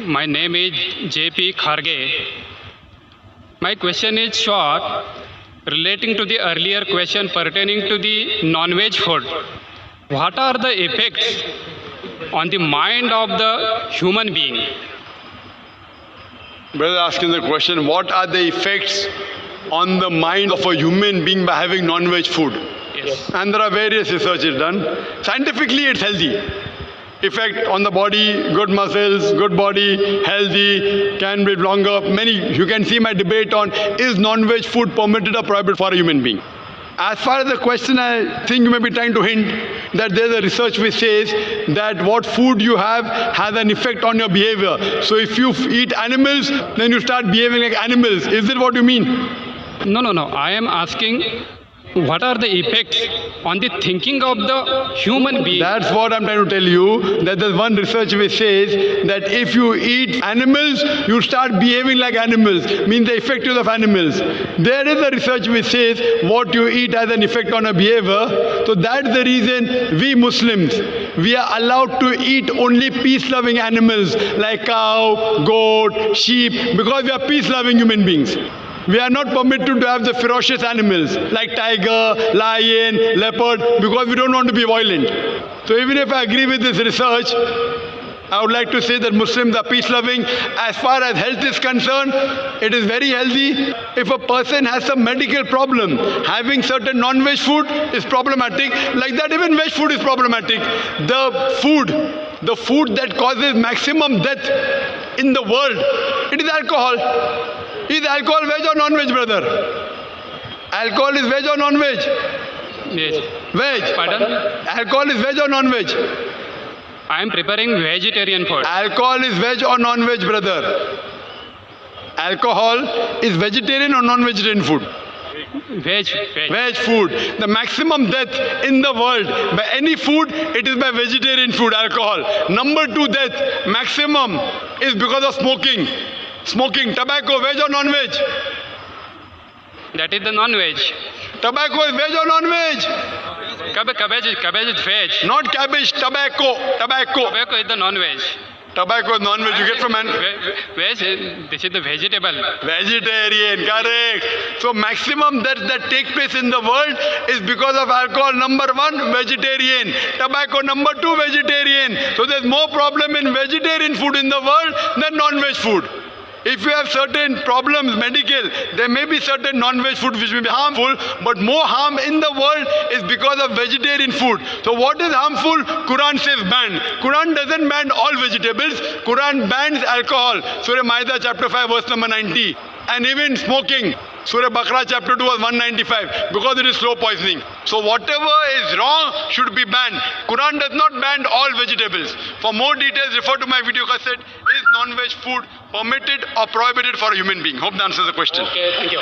My name is JP Kharge. My question is short, relating to the earlier question pertaining to the non-veg food. What are the effects on the mind of the human being? Brother asking the question, what are the effects on the mind of a human being by having non-veg food? Yes. And there are various researches done. Scientifically, it's healthy. Effect on the body, good muscles, good body, healthy, can live longer. Many, you can see my debate on, is non-veg food permitted or prohibited for a human being? As far as the question, I think you may be trying to hint that there's a research which says that what food you have has an effect on your behavior. So if you eat animals, then you start behaving like animals. Is it what you mean? No. I am asking, what are the effects on the thinking of the human being? That's what I'm trying to tell you, that there's one research which says that if you eat animals, you start behaving like animals, means the effect of animals. There is a research which says what you eat has an effect on a behavior. So that's the reason we Muslims, we are allowed to eat only peace-loving animals like cow, goat, sheep, because we are peace-loving human beings. We are not permitted to have the ferocious animals like tiger, lion, leopard, because we don't want to be violent. So even if I agree with this research, I would like to say that Muslims are peace-loving. As far as health is concerned, it is very healthy. If a person has some medical problem, having certain non-veg food is problematic. Like that, even veg food is problematic. The food that causes maximum death in the world, it is alcohol. Is alcohol veg or non-veg, brother? Alcohol is veg or non-veg? Yes. Veg. Pardon? Alcohol is veg or non-veg? I am preparing vegetarian food. Alcohol is veg or non-veg, brother? Alcohol is vegetarian or non-vegetarian food? Veg. Veg food. The maximum death in the world by any food, it is by vegetarian food, alcohol. Number 2 death, maximum, is because of smoking. Smoking, tobacco, veg or non-veg? That is the non-veg. Tobacco is veg or non-veg? Cabbage is veg. Not cabbage, tobacco. Tobacco is the non-veg. Tobacco is non-veg. You get from an Veg, this is the vegetable. vegetarian, correct. So maximum deaths that take place in the world is because of alcohol. Number 1, vegetarian. Tobacco, number 2, vegetarian. So there's more problem in vegetarian food in the world than non-veg food. If you have certain problems, medical, there may be certain non-veg food which may be harmful, but more harm in the world is because of vegetarian food. So what is harmful? Quran says ban. Quran doesn't ban all vegetables. Quran bans alcohol. Surah Maida chapter 5 verse number 90. And even smoking. Surah Baqarah chapter 2 verse 195, because it is slow poisoning. So whatever is wrong should be banned. Quran does not ban all vegetables. For more details, refer to my video cassette. Is non-veg food permitted or prohibited for a human being? Hope that answers the question. Okay, thank you.